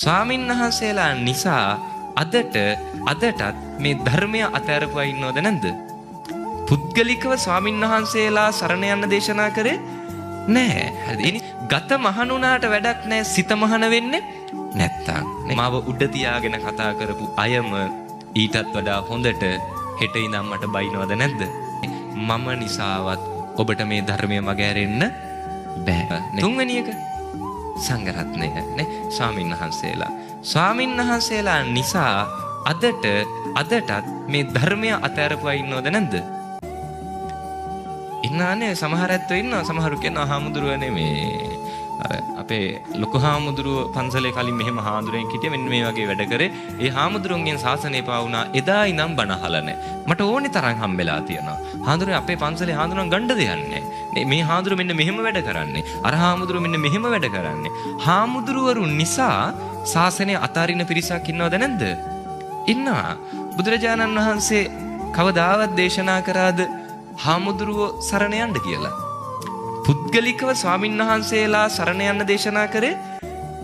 ස්වාමින්වහන්සේලා නිසා අදටත් මේ ධර්මය අතහැරපුවා ඉන්නවද නැද්ද? පුද්ගලිකව ස්වාමින්වහන්සේලා සරණ යන්න දේශනා කරේ නෑ. හරිද? ගත මහණුනාට වැඩක් නෑ සිත මහණ වෙන්නේ නැත්තම්. මාව උඩ තියාගෙන කතා කරපු අයම ඊටත් වඩා හොඳට හෙට ඉඳන් මට බයිනවද නැද්ද? මම නිසාවත් ඔබට මේ ධර්මය මගහැරෙන්න බෑ. තුන්වෙනි එක සංඝරත්නය නේ ස්වාමින්වහන්සේලා නිසා අදටත් මේ ධර්මය අතහැරපුවා ඉන්නවද නැද්ද? ඉන්නානේ සමහර ඇත්තෝ ඉන්නවා. සමහරු කියනවා හාමුදුරුවනේ මේ අර අපේ ලොකු හාමුදුරුව පන්සලේ කලින් මෙහෙම හාමුදුරුවෙක් හිටියා මෙන්න මේ වගේ වැඩ කරේ. ඒ හාමුදුරුවන්ගෙන් ශාසනය පාවුණා. එදා ඉඳන් බණ අහලා නැහැ. මට ඕනේ තරම් හම්බෙලා තියෙනවා. හාමුදුරුවෝ අපේ පන්සලේ හාමුදුරුවන් ගණ්ඩ දෙන්නේ නැහැ. මේ හාමුදුරුව මෙන්න මෙහෙම වැඩ කරන්නේ. අර හාමුදුරුව මෙන්න මෙහෙම වැඩ කරන්නේ. හාමුදුරුවරුන් නිසා ශාසනය අතාරින පිරිසක් ඉන්නවද නැද්ද? ඉන්නවා. බුදුරජාණන් වහන්සේ කවදාවත් දේශනා කරාද හාමුදුරුවෝ සරණ යන්න කියලා? පුද්ගලිකව ස්වාමින්වහන්සේලා සරණ යන්න දේශනා කරේ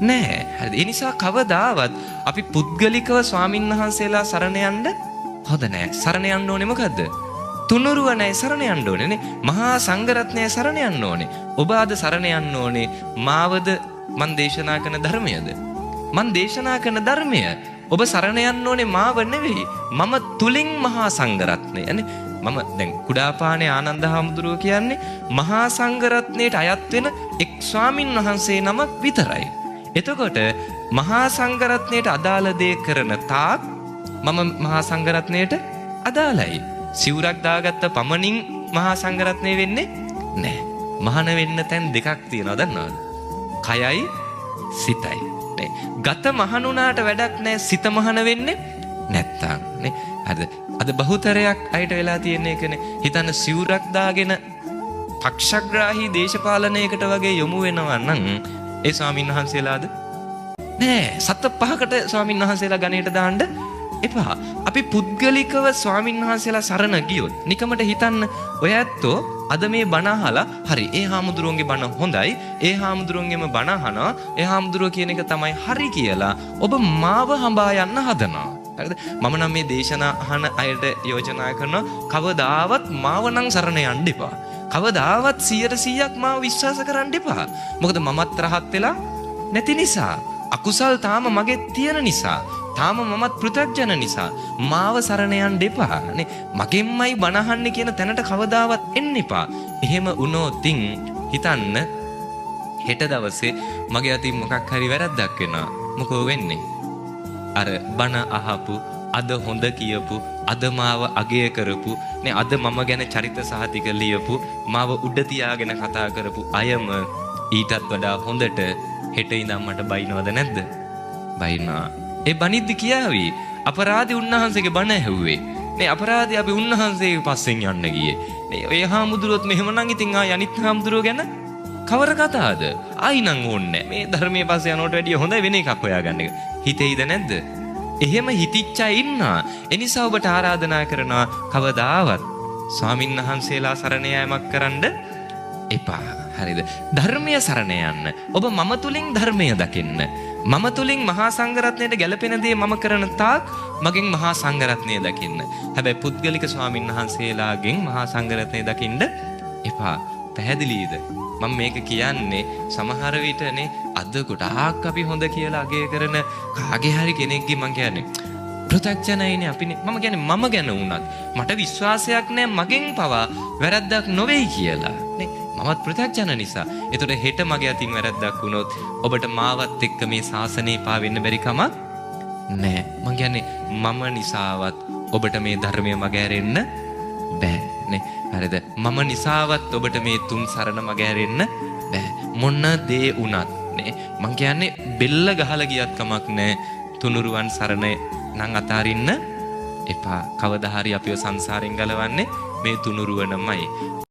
නෑ. හරිද? ඒ නිසා කවදාවත් අපි පුද්ගලිකව ස්වාමින්වහන්සේලා සරණ යන්න හොඳ නෑ. සරණ යන්න ඕනේ මොකද්ද? තුනුරුව නෑ සරණ යන්න ඕනේ නේ. මහා සංඝරත්නය සරණ යන්න ඕනේ. ඔබ අද සරණ යන්න ඕනේ මාවද මන් දේශනා කරන ධර්මයද? මන් දේශනා කරන ධර්මය ඔබ සරණ යන්න ඕනේ මාව නෙවෙයි. මම තුලින් මහා සංඝරත්නය නේ. මම දැන් කුඩාපානේ ආනන්ද හාමුදුරුවෝ කියන්නේ මහා සංඝරත්නයට අයත් වෙන එක් ස්වාමින්වහන්සේ නමක් විතරයි. එතකොට මහා සංඝරත්නයට අදාළ දේ කරන තාක් මම මහා සංඝරත්නයට අදාළයි. සිවුරක් දාගත්ත පමණින් මහා සංඝරත්නය වෙන්නේ නැහැ. මහාන වෙන්න තැන් දෙකක් තියෙනවා දන්නවද? කයයි සිතයි. නේ. ගත මහණුනාට වැඩක් නැහැ සිත මහාන වෙන්නේ නැත්තම් නේ. හරිද? අද බහුතරයක් අයට වෙලා තියෙන එකනේ. හිතන්න සිවුරක් දාගෙන පක්ෂග්‍රාහී දේශපාලනයකට වගේ යොමු වෙනවා නම් ඒ ස්වාමින්වහන්සේලාද? නෑ. සත පහකට ස්වාමින්වහන්සේලා ගණයට දාන්න එපා. අපි පුද්ගලිකව ස්වාමින්වහන්සේලා සරණ ගියොත් නිකමට හිතන්න ඔය ඇත්තෝ අද මේ බණ අහලා හරි ඒ හාමුදුරුවන්ගේ බණ හොඳයි. ඒ හාමුදුරුවන්ගේම බණ අහනවා. ඒ හාමුදුරුවෝ කියන එක තමයි හරි කියලා ඔබ මාව හඹා යන්න හදනවා. හරිද? මම නම් මේ දේශනා අහන අයට යෝජනා කරනවා කවදාවත් මාව නම් සරණ යන්න එපා. කවදාවත් 100%ක් මාව විශ්වාස කරන්න එපා. මොකද මමත් රහත් වෙලා නැති නිසා. අකුසල් තාම මගේ තියෙන නිසා. තාම මමත් පෘථග්ජන නිසා මාව සරණ යන්න එපා. නේ මගෙන්මයි බණ අහන්නේ කියන තැනට කවදාවත් එන්න එපා. එහෙම වුණොතින් හිතන්න හෙට දවසේ මගේ අතින් මොකක් හරි වැරද්දක් වෙනවා. මොකෝ වෙන්නේ? අර බණ අහපු අද හොඳ කියපු අද මාව අගය කරපු නේ අද මම ගැන චරිත සහතික ලියපු මාව උඩ තියාගෙන කතා කරපු අයම ඊටත් වඩා හොඳට හෙට ඉඳන් මට බයිනවද නැද්ද? බයිනවා. ඒ බනිද්දි කියාවි අපරාධි උන්වහන්සේගේ බණ ඇහුවේ නේ. අපරාධි අපි උන්වහන්සේගේ පස්සෙන් යන්න ගියේ නේ. ඔය හාමුදුරුවොත් මෙහෙමනම් ඉතින් ආ අනිත් හාමුදුරුවෝ ගැන කවර කතාවද? ආයි නම් ඕනේ මේ ධර්මයේ පස්සේ යනකොට වැඩිය හොඳයි වෙන එකක් හොයාගන්න එක. හිතෙයිද නැද්ද? එහෙම හිතිච්ච අය ඉන්නවා. ඒ නිසා ඔබට ආරාධනා කරනවා කවදාවත් ස්වාමින්වහන්සේලා සරණ යාමක් කරන්න එපා. හරිද? ධර්මය සරණ යන්න. ඔබ මම තුලින් ධර්මය දකින්න. මම තුලින් මහා සංඝරත්නයට ගැළපෙන දේ මම කරන තාක් මගෙන් මහා සංඝරත්නය දකින්න. හැබැයි පුද්ගලික ස්වාමින්වහන්සේලාගෙන් මහා සංඝරත්නය දකින්න එපා. පැහැදිලිද? මම මේක කියන්නේ සමහර විටනේ අද ගොඩාක් අපි හොඳ කියලා අගය කරන කාගේ හරි කෙනෙක්ගේ මම කියන්නේ පෘථග්ජනයිනේ අපිනේ. මම කියන්නේ මම ගැන වුණත් මට විශ්වාසයක් නැහැ මගෙන් පවා වැරද්දක් නොවේයි කියලා නේ. මමත් පෘථග්ජන නිසා. ඒතකොට හෙට මගේ අතින් වැරද්දක් වුණොත් ඔබට මාවත් එක්ක මේ ශාසනය පාවෙන්න බැරි කමක් නැහැ. මම කියන්නේ මම නිසාවත් ඔබට මේ ධර්මය මගහැරෙන්න බෑ නේ. හරිද? මම නිසාවත් ඔබට මේ තුන් සරණ මගහැරෙන්න බෑ. මොන දේ වුණත් නේ. මං කියන්නේ බෙල්ල ගහලා ගියත් කමක් නැහැ. තුනුරුවන් සරණ නම් අතාරින්න එපා. කවදා හරි අපිව සංසාරෙන් ගලවන්නේ මේ තුනුරුවනමයි.